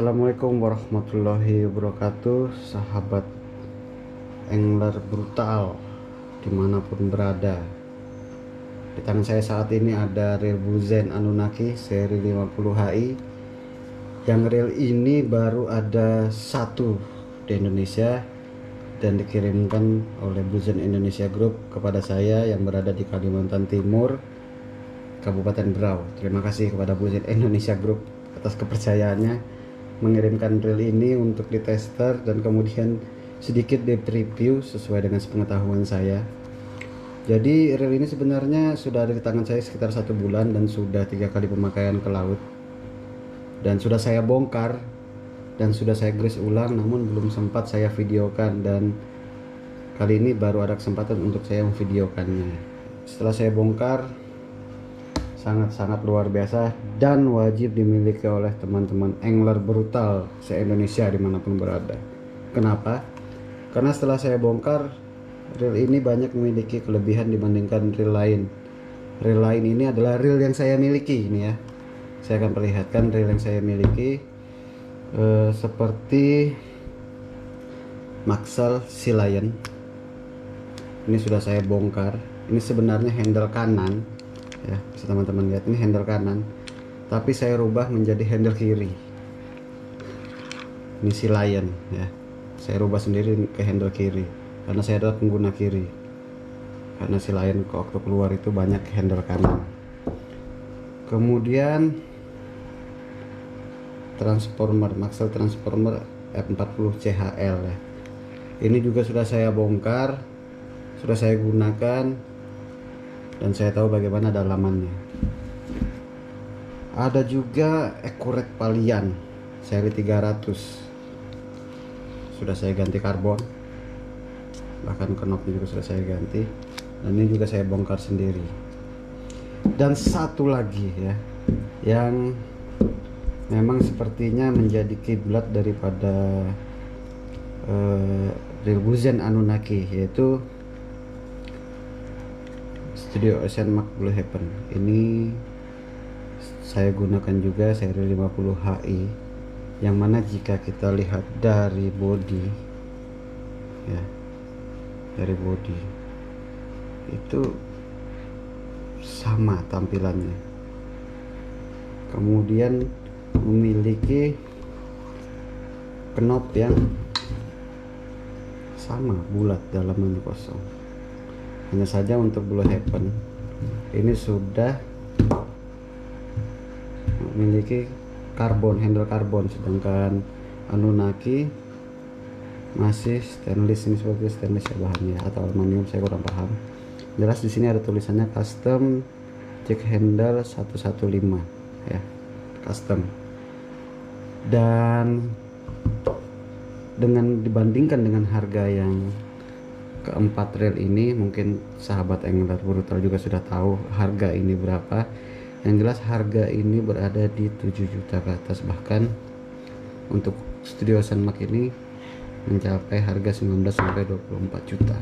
Assalamualaikum warahmatullahi wabarakatuh, sahabat angler brutal dimanapun berada. Di tangan saya saat ini ada reel Blue Zen Anunnaki seri 50 HI. Yang reel ini baru ada satu di Indonesia dan dikirimkan oleh Blue Zen Indonesia Group kepada saya yang berada di Kalimantan Timur, Kabupaten Berau. Terima kasih kepada Blue Zen Indonesia Group atas kepercayaannya mengirimkan reel ini untuk ditester dan kemudian sedikit di preview sesuai dengan sepengetahuan saya. Jadi reel ini sebenarnya sudah ada di tangan saya sekitar 1 bulan dan sudah 3 kali pemakaian ke laut, dan sudah saya bongkar dan sudah saya grease ulang, namun belum sempat saya videokan, dan kali ini baru ada kesempatan untuk saya memvideokannya. Setelah saya bongkar, sangat-sangat luar biasa dan wajib dimiliki oleh teman-teman angler brutal se-Indonesia dimanapun berada. Kenapa? Karena setelah saya bongkar, reel ini banyak memiliki kelebihan dibandingkan reel lain. Reel lain ini adalah reel yang saya miliki. Ini ya, saya akan perlihatkan reel yang saya miliki, seperti Maxell Sea Lion. Ini sudah saya bongkar. Ini sebenarnya handle kanan ya, bisa teman-teman lihat, ini handle kanan tapi saya rubah menjadi handle kiri. Ini Sea Lion ya, saya rubah sendiri ke handle kiri karena saya adalah pengguna kiri, karena Sea Lion waktu keluar itu banyak handle kanan. Kemudian transformer Maxell transformer F40 CHL ya, ini juga sudah saya bongkar, sudah saya gunakan dan saya tahu bagaimana dalamannya. Ada juga Accurate Palian seri 300, sudah saya ganti karbon, bahkan knopnya juga sudah saya ganti, dan ini juga saya bongkar sendiri. Dan satu lagi ya, yang memang sepertinya menjadi kiblat daripada reel Blue Zen Anunnaki, yaitu Studio Ocean Mark Blue Heaven. Ini saya gunakan juga seri 50 HI, yang mana jika kita lihat dari body ya, dari body itu sama tampilannya, kemudian memiliki knop yang sama, bulat, dalaman kosong. Hanya saja untuk Blue Heaven ini sudah memiliki karbon, handle karbon, sedangkan Anunnaki masih stainless. Ini seperti stainless ya bahannya, atau aluminium, saya kurang paham. Jelas di sini ada tulisannya custom check handle 115 ya, custom. Dan dengan dibandingkan dengan harga yang keempat reel ini, mungkin sahabat angler brutal juga sudah tahu harga ini berapa. Yang jelas harga ini berada di 7 juta ke atas, bahkan untuk Studio Ocean Mark ini mencapai harga 19 sampai 24 juta.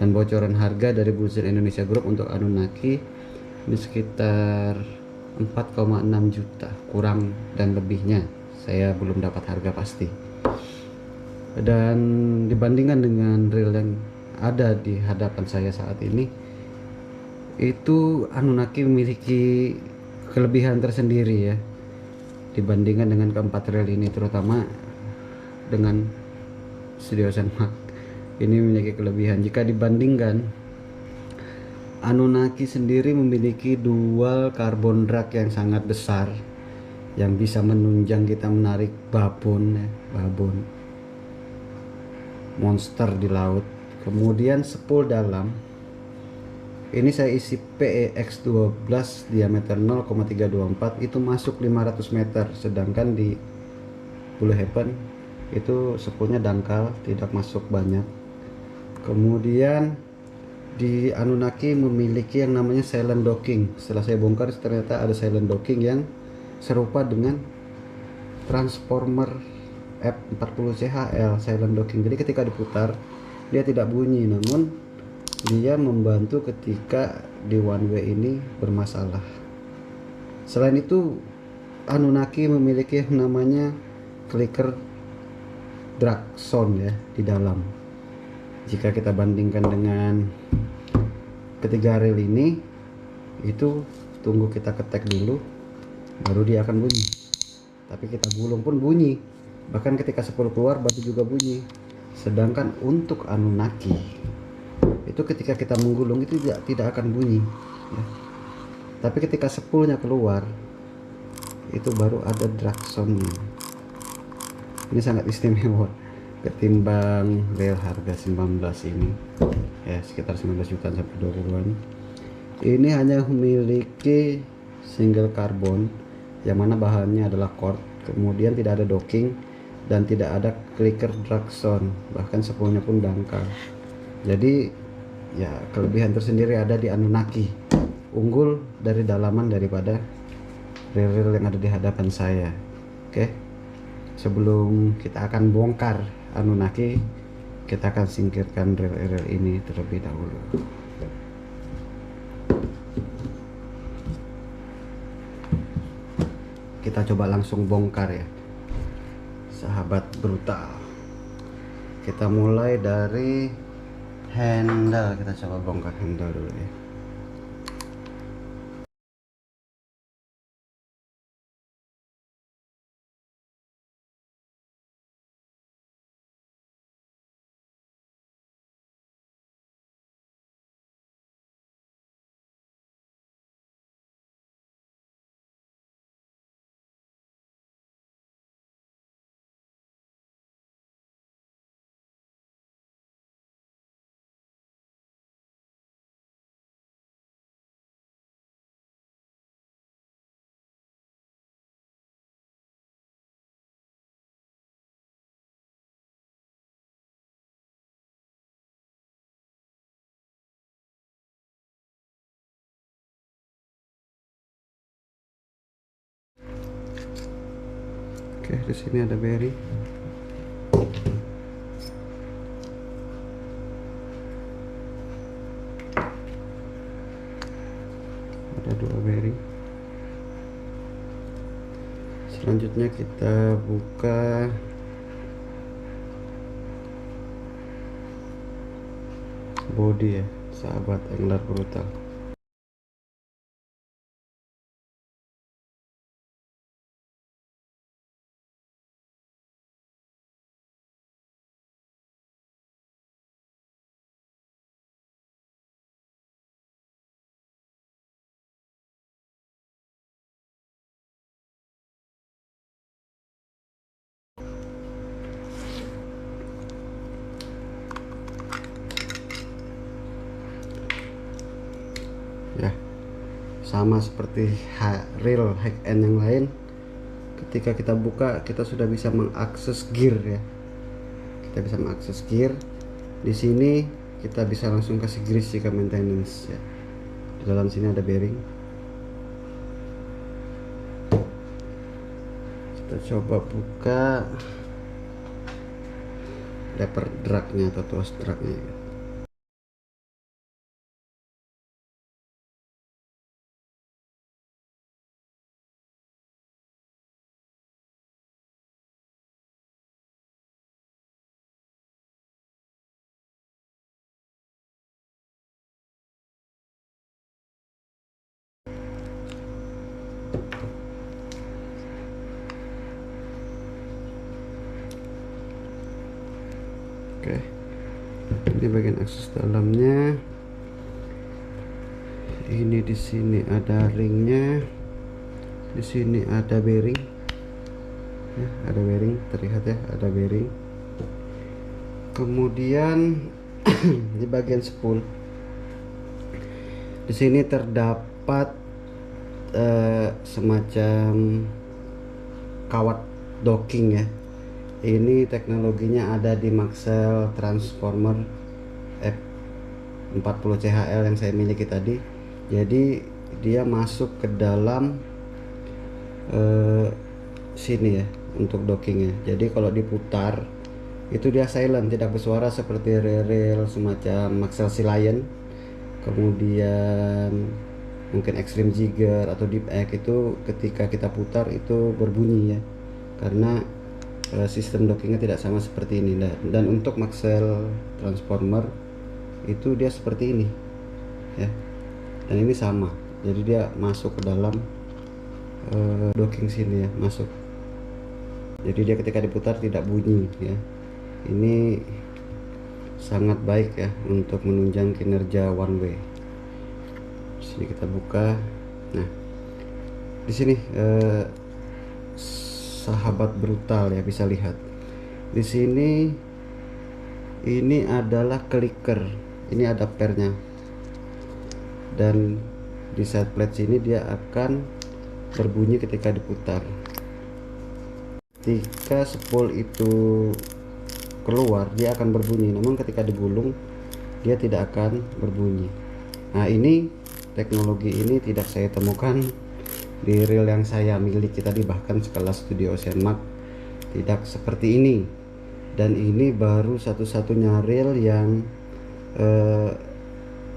Dan bocoran harga dari Blue Zen Indonesia Group untuk Anunnaki ini sekitar 4,6 juta, kurang dan lebihnya saya belum dapat harga pasti. Dan dibandingkan dengan reel yang ada di hadapan saya saat ini, itu Anunnaki memiliki kelebihan tersendiri ya, dibandingkan dengan keempat reel ini, terutama dengan Studio Ocean Mark. Ini memiliki kelebihan jika dibandingkan. Anunnaki sendiri memiliki dual carbon drag yang sangat besar, yang bisa menunjang kita menarik babon ya, babon monster di laut. Kemudian spool dalam ini saya isi PEX12 diameter 0,324, itu masuk 500 meter, sedangkan di Blue Heaven itu spoolnya dangkal, tidak masuk banyak. Kemudian di Anunnaki memiliki yang namanya silent docking. Setelah saya bongkar ternyata ada silent docking yang serupa dengan transformer F40 CHL silent docking. Jadi ketika diputar dia tidak bunyi, namun dia membantu ketika di one way ini bermasalah. Selain itu Anunnaki memiliki yang namanya clicker drag sound ya di dalam. Jika kita bandingkan dengan ketiga reel ini, itu tunggu kita ketek dulu baru dia akan bunyi. Tapi kita gulung pun bunyi, bahkan ketika spool keluar baru juga bunyi. Sedangkan untuk Anunnaki itu ketika kita menggulung itu tidak akan bunyi ya. Tapi ketika spoolnya keluar itu baru ada drag soundnya. Ini sangat istimewa ketimbang reel harga 19 ini ya, sekitar 19 jutaan sampai 20-an. Ini hanya memiliki single carbon yang mana bahannya adalah cord, kemudian tidak ada docking dan tidak ada clicker drag sound, bahkan spoolnya pun dangkal. Jadi ya kelebihan tersendiri ada di Anunnaki, unggul dari dalaman daripada reel-reel yang ada di hadapan saya. Oke, sebelum kita akan bongkar Anunnaki, kita akan singkirkan reel-reel ini terlebih dahulu. Kita coba langsung bongkar ya, sahabat brutal. Kita mulai dari handle, kita coba bongkar handle dulu ya. Oke, di sini ada bearing. Ada 2 bearing. Selanjutnya kita buka body ya, sahabat Englar brutal. Ya, sama seperti reel hack end yang lain, ketika kita buka kita sudah bisa mengakses gear ya. Kita bisa mengakses gear. Di sini kita bisa langsung kasih grease jika maintenance ya. Di dalam sini ada bearing. Kita coba buka lever dragnya atau tuas dragnya ya. Oke, ini bagian akses dalamnya. Ini di sini ada ringnya, di sini ada bearing ya, ada bearing, terlihat ya, ada bearing. Kemudian di bagian spool di sini terdapat semacam kawat docking ya. Ini teknologinya ada di Maxell Transformer F40 CHL yang saya miliki tadi. Jadi dia masuk ke dalam sini ya untuk dockingnya. Jadi kalau diputar itu dia silent, tidak bersuara seperti reel semacam Maxell Sea Lion. Kemudian mungkin Extreme Jigger atau Deep Egg itu ketika kita putar itu berbunyi ya, karena sistem dockingnya tidak sama seperti ini. Dan untuk Maxell transformer itu dia seperti ini ya, dan ini sama, jadi dia masuk ke dalam docking sini ya, masuk. Jadi dia ketika diputar tidak bunyi ya. Ini sangat baik ya untuk menunjang kinerja one way. Di sini kita buka. Nah, di sini sahabat brutal ya, bisa lihat. Di sini ini adalah clicker. Ini ada pernya. Dan di side plate sini dia akan berbunyi ketika diputar. Ketika spool itu keluar dia akan berbunyi, namun ketika digulung dia tidak akan berbunyi. Nah, ini teknologi ini tidak saya temukan di reel yang saya miliki tadi, bahkan sekelas Studio Ocean Mark tidak seperti ini. Dan ini baru satu-satunya reel yang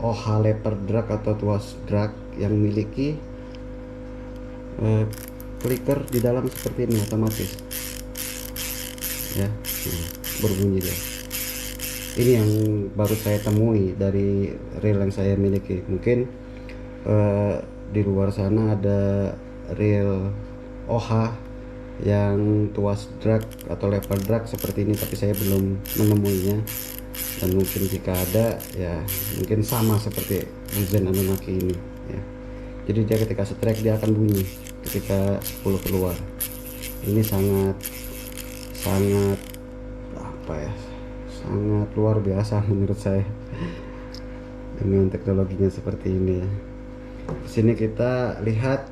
OH lever drag atau tuas drag yang memiliki clicker di dalam seperti ini, otomatis ya. Berbunyi dia. Ini yang baru saya temui dari reel yang saya miliki. Mungkin di luar sana ada reel OH yang tuas drag atau lever drag seperti ini, tapi saya belum menemuinya. Dan mungkin jika ada ya mungkin sama seperti Zen Anunnaki ini ya. Jadi dia ketika strike dia akan bunyi ketika 10 keluar. Ini sangat apa ya, sangat luar biasa menurut saya dengan teknologinya seperti ini ya. Di sini kita lihat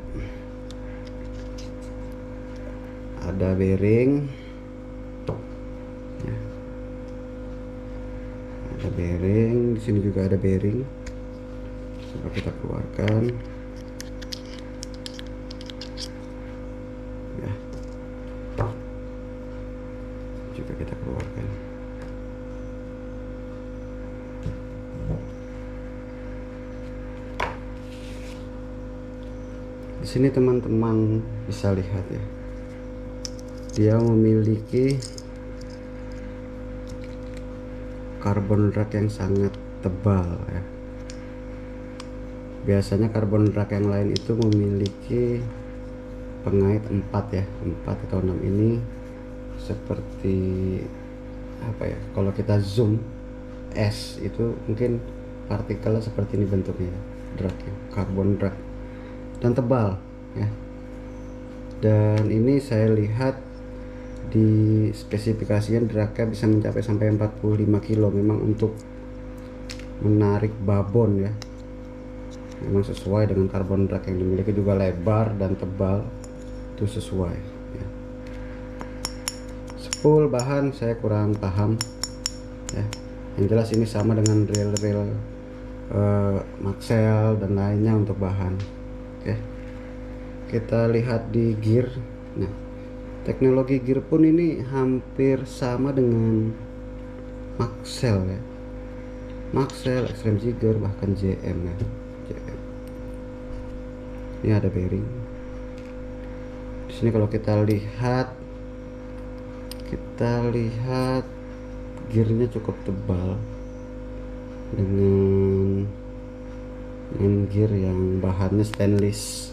ada bearing ya. Ada bearing, di sini juga ada bearing. Coba kita keluarkan ya, juga kita keluarkan. Di sini teman-teman bisa lihat ya, dia memiliki carbon drag yang sangat tebal ya. Biasanya carbon drag yang lain itu memiliki pengait 4 ya, 4 atau 6. Ini seperti apa ya, kalau kita zoom es itu mungkin partikelnya seperti ini bentuknya, dragnya, carbon drag, dan tebal ya. Dan ini saya lihat di spesifikasinya dragnya bisa mencapai sampai 45 kilo. Memang untuk menarik babon ya, memang sesuai dengan carbon drag yang dimiliki, juga lebar dan tebal itu sesuai ya. Spool bahan saya kurang paham ya, yang jelas ini sama dengan reel-reel Maxell dan lainnya untuk bahan. Oke, kita lihat di gear. Nah, teknologi gear pun ini hampir sama dengan Maxell ya, Maxell, Extreme Jigger, bahkan JM ya. Ini ada bearing. Di sini kalau kita lihat gearnya cukup tebal dengan gear yang bahannya stainless.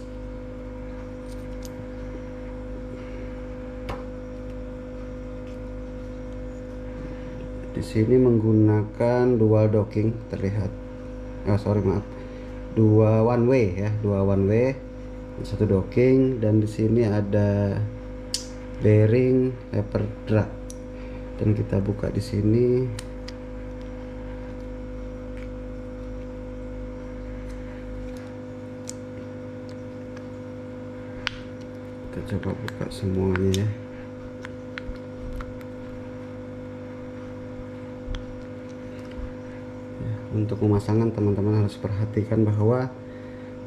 Di sini menggunakan dual docking terlihat. Dua one way ya, satu docking. Dan di sini ada bearing lever drag. Dan kita buka di sini. Kita coba buka semuanya ya. Untuk pemasangan teman-teman harus perhatikan bahwa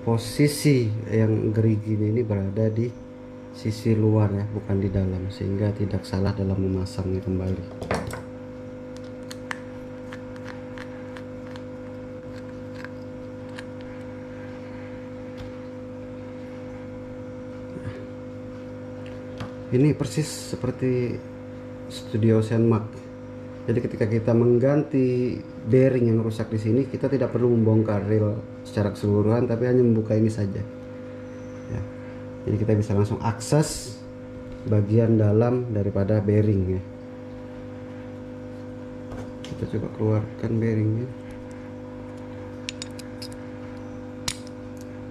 posisi yang gerigi ini berada di sisi luar ya, bukan di dalam, sehingga tidak salah dalam memasangnya kembali. Ini persis seperti Studio Ocean Mark. Jadi ketika kita mengganti bearing yang rusak di sini, kita tidak perlu membongkar reel secara keseluruhan, tapi hanya membuka ini saja. Ya. Jadi kita bisa langsung akses bagian dalam daripada bearing ya. Kita coba keluarkan bearingnya.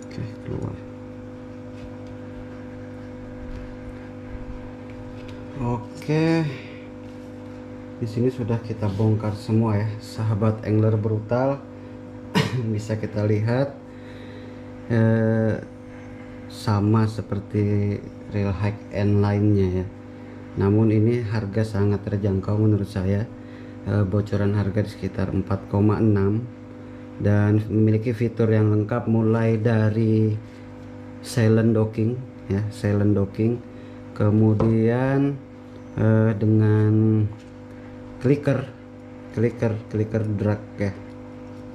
Oke, keluar. Oke. Di sini sudah kita bongkar semua ya, sahabat angler brutal. Bisa kita lihat sama seperti reel high end lainnya ya. Namun ini harga sangat terjangkau menurut saya. Bocoran harga di sekitar 4,6 dan memiliki fitur yang lengkap mulai dari silent docking ya, silent docking, kemudian dengan clicker drag ya,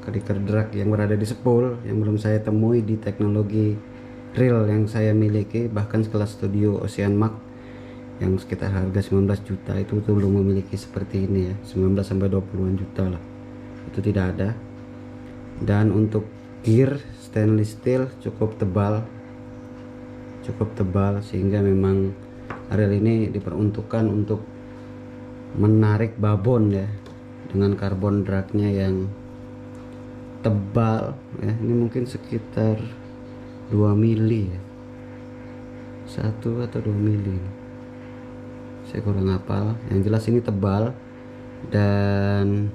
clicker drag yang berada di spool yang belum saya temui di teknologi reel yang saya miliki. Bahkan sekelas Studio Ocean Mark yang sekitar harga 19 juta itu belum memiliki seperti ini ya, 19 sampai 20-an juta lah, itu tidak ada. Dan untuk gear stainless steel cukup tebal sehingga memang reel ini diperuntukkan untuk menarik babon ya, dengan karbon dragnya yang tebal ya. Ini mungkin sekitar 2 mili ya, 1 atau 2 mili, saya kurang hafal. Yang jelas ini tebal dan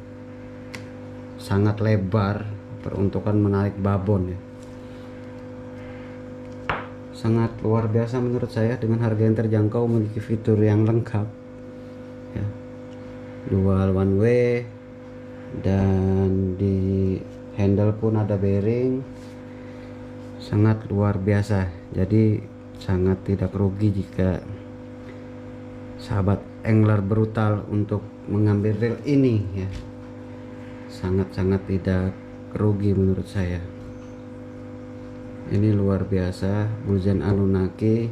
sangat lebar, peruntukan menarik babon ya. Sangat luar biasa menurut saya, dengan harga yang terjangkau, memiliki fitur yang lengkap ya. Dual one way, dan di handle pun ada bearing. Sangat luar biasa. Jadi sangat tidak rugi jika sahabat angler brutal untuk mengambil reel ini ya. Sangat-sangat tidak rugi menurut saya. Ini luar biasa. Bulzen Anunnaki,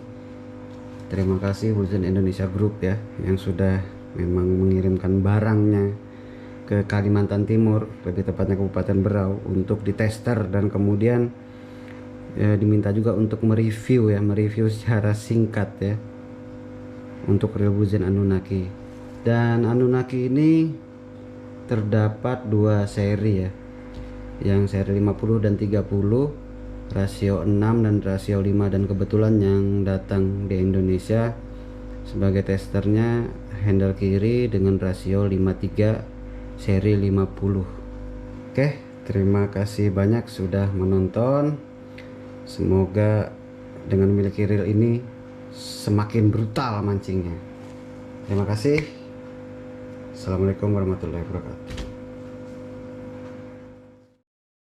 terima kasih Bulzen Indonesia Group ya, yang sudah memang mengirimkan barangnya ke Kalimantan Timur, lebih tepatnya Kabupaten Berau, untuk ditester dan kemudian diminta juga untuk mereview secara singkat ya untuk reel Bulzen Anunnaki. Dan Anunnaki ini terdapat 2 seri ya, yang seri 50 dan 30, rasio 6 dan rasio 5, dan kebetulan yang datang di Indonesia sebagai testernya handle kiri dengan rasio 53 seri 50. Oke, terima kasih banyak sudah menonton. Semoga dengan memiliki reel ini semakin brutal mancingnya. Terima kasih. Assalamualaikum warahmatullahi wabarakatuh.